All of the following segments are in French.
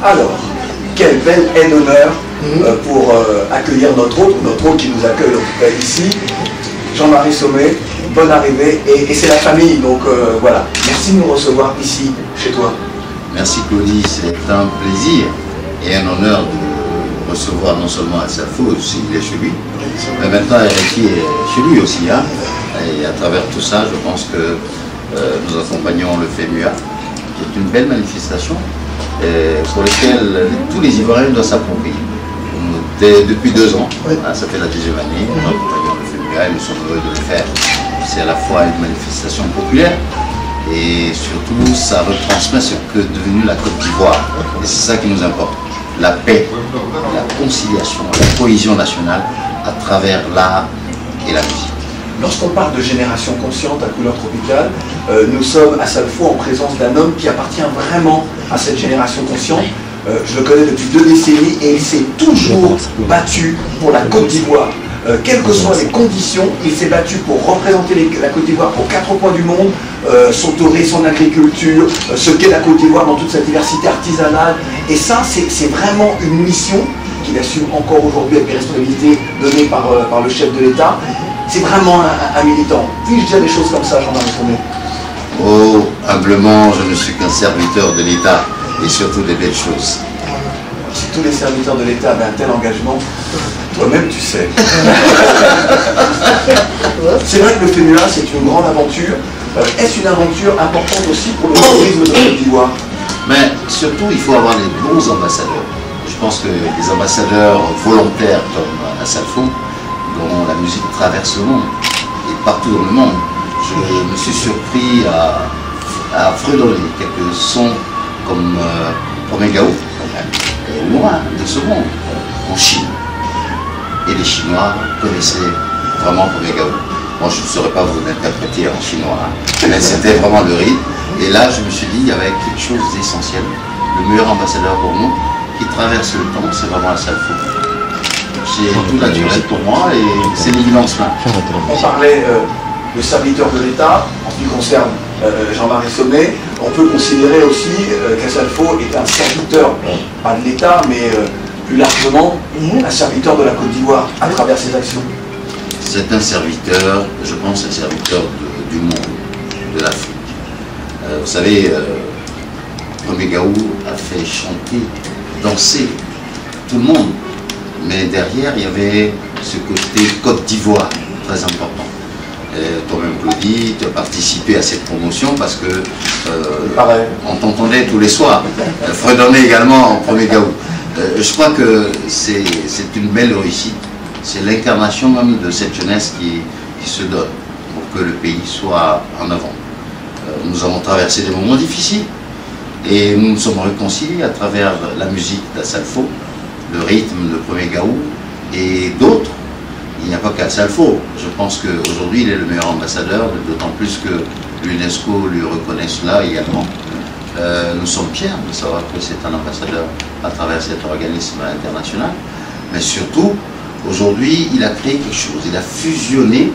Alors, quel bel et honneur pour accueillir notre hôte qui nous accueille en tout cas ici, Jean-Marie Sommet. Bonne arrivée, et c'est la famille, donc voilà. Merci de nous recevoir ici, chez toi. Merci Claudie, c'est un plaisir et un honneur de recevoir non seulement Assalfo, il est chez lui, mais maintenant Eriki est chez lui aussi. Hein, et à travers tout ça, je pense que nous accompagnons le FEMUA, qui est une belle manifestation pour laquelle tous les Ivoiriens doivent s'approprier. Depuis 2 ans, hein, ça fait la 2e année, nous accompagnons le FEMUA et nous sommes heureux de le faire. C'est à la fois une manifestation populaire et surtout ça retransmet ce que est devenu la Côte d'Ivoire. Et c'est ça qui nous importe. La paix, la conciliation, la cohésion nationale à travers l'art et la musique. Lorsqu'on parle de génération consciente à couleur tropicale, nous sommes à Salfo en présence d'un homme qui appartient vraiment à cette génération consciente. Je le connais depuis 2 décennies et il s'est toujours battu pour la Côte d'Ivoire. Quelles que soient les conditions, il s'est battu pour représenter la Côte d'Ivoire pour 4 coins du monde, son tourisme, son agriculture, ce qu'est la Côte d'Ivoire dans toute sa diversité artisanale. Et ça, c'est vraiment une mission qu'il assume encore aujourd'hui avec les responsabilités données par le chef de l'État. C'est vraiment un militant. Puis-je dire des choses comme ça, Jean-Marie Sommet? Oh, humblement, je ne suis qu'un serviteur de l'État et surtout des belles choses. Si tous les serviteurs de l'État avaient un tel engagement, toi-même tu sais. C'est vrai que le FEMUA, c'est une grande aventure. Est-ce une aventure importante aussi pour le tourisme de Côte d'Ivoire? Mais surtout, il faut avoir les bons ambassadeurs. Je pense que les ambassadeurs volontaires comme Assalfo, dont la musique traverse le monde, et partout dans le monde, je me suis surpris à fredonner quelques sons comme Omegao, loin de ce monde, en Chine. Et les Chinois connaissaient vraiment Omegao. Moi, je ne saurais pas vous l'interpréter en chinois, hein, mais c'était vraiment le rythme. Et là, je me suis dit, il y avait quelque chose d'essentiel. Le meilleur ambassadeur pour nous, qui traverse le temps, c'est vraiment Assalfo. C'est tout naturel pour moi et c'est l'évidence là. On parlait de serviteur de l'État, en ce qui concerne Jean-Marie Sommet. On peut considérer aussi qu'Assalfo est un serviteur, pas de l'État, mais plus largement, un serviteur de la Côte d'Ivoire à travers ses actions. C'est un serviteur, je pense, un serviteur du monde, de l'Afrique. Vous savez, Omegao a fait chanter, danser tout le monde. Mais derrière, il y avait ce côté Côte d'Ivoire, très important. Toi-même, Claudie, tu as participé à cette promotion parce que on t'entendait tous les soirs. Fredonner également en Omegao. Je crois que c'est une belle réussite. C'est l'incarnation même de cette jeunesse qui se donne pour que le pays soit en avant. Nous avons traversé des moments difficiles et nous nous sommes réconciliés à travers la musique d'Assalfo, le rythme de Omegao et d'autres. Il n'y a pas qu'Assalfo. Je pense qu'aujourd'hui, il est le meilleur ambassadeur, d'autant plus que l'UNESCO lui reconnaît cela également. Nous sommes fiers de savoir que c'est un ambassadeur à travers cet organisme international. Mais surtout, aujourd'hui, il a créé quelque chose. Il a fusionné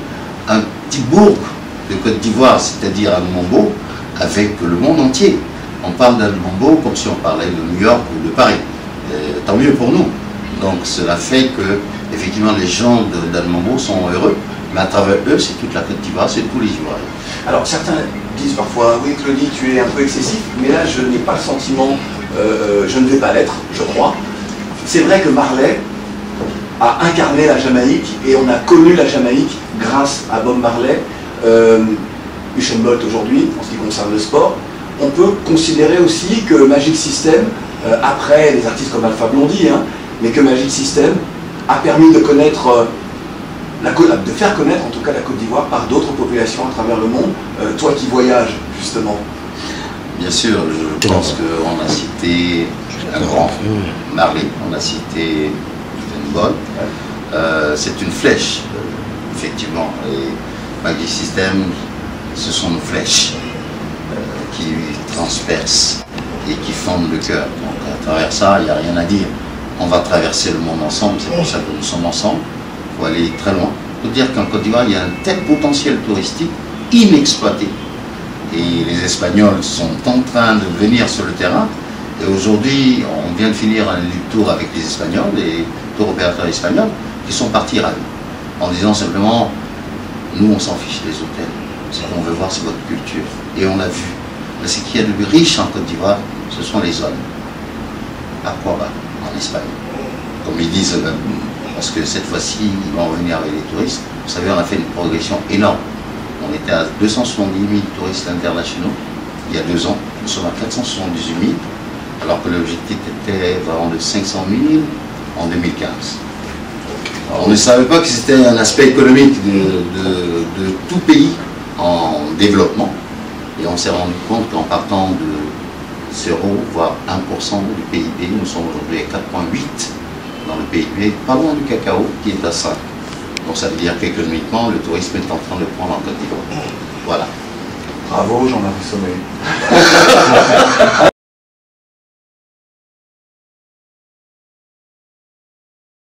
un petit bourg de Côte d'Ivoire, c'est-à-dire un Lumumbo, avec le monde entier. On parle d'un Lumumbo comme si on parlait de New York ou de Paris. Tant mieux pour nous. Donc cela fait que, effectivement, les gens d'Almambo sont heureux, mais à travers eux, c'est toute la Côte d'Ivoire, c'est tous les Ivoiriens. Alors certains disent parfois, oui Claudie, tu es un peu excessif, mais là je n'ai pas le sentiment, je ne vais pas l'être, je crois. C'est vrai que Marley a incarné la Jamaïque et on a connu la Jamaïque grâce à Bob Marley, Usain Bolt aujourd'hui, en ce qui concerne le sport. On peut considérer aussi que Magic System, après les artistes comme Alpha Blondy, hein, mais que Magic System a permis de connaître, de faire connaître en tout cas la Côte d'Ivoire par d'autres populations à travers le monde. Toi qui voyages justement. Bien sûr, je pense qu'on a cité un grand, Marley, on a cité une bonne. C'est une flèche, effectivement. Et Magic System, ce sont nos flèches qui transpercent et qui fendent le cœur. Donc à travers ça, il n'y a rien à dire. On va traverser le monde ensemble, c'est pour ça que nous sommes ensemble. Il faut aller très loin. Il faut dire qu'en Côte d'Ivoire, il y a un tel potentiel touristique inexploité. Et les Espagnols sont en train de venir sur le terrain Et aujourd'hui, on vient de finir un tour avec les Espagnols, les tours opérateurs espagnols, qui sont partis ravis, en disant simplement, nous on s'en fiche des hôtels, ce qu'on veut voir c'est votre culture. Et on l'a vu. Mais ce qu'il y a de plus riche en Côte d'Ivoire, ce sont les zones. Aquaba, en Espagne. Comme ils disent eux-mêmes. Parce que cette fois-ci, ils vont revenir avec les touristes. Vous savez, on a fait une progression énorme. On était à 270 000 touristes internationaux il y a 2 ans. Nous sommes à 478 000, alors que l'objectif était vraiment de 500 000 en 2015. Alors, on ne savait pas que c'était un aspect économique de tout pays en développement. Et on s'est rendu compte qu'en partant de 0, voire 1% du PIB, nous sommes aujourd'hui à 4,8 dans le PIB, pas loin du cacao qui est à 5. Donc ça veut dire qu'économiquement, le tourisme est en train de prendre en Côte d'Ivoire. Voilà. Bravo Jean-Marie Sommet.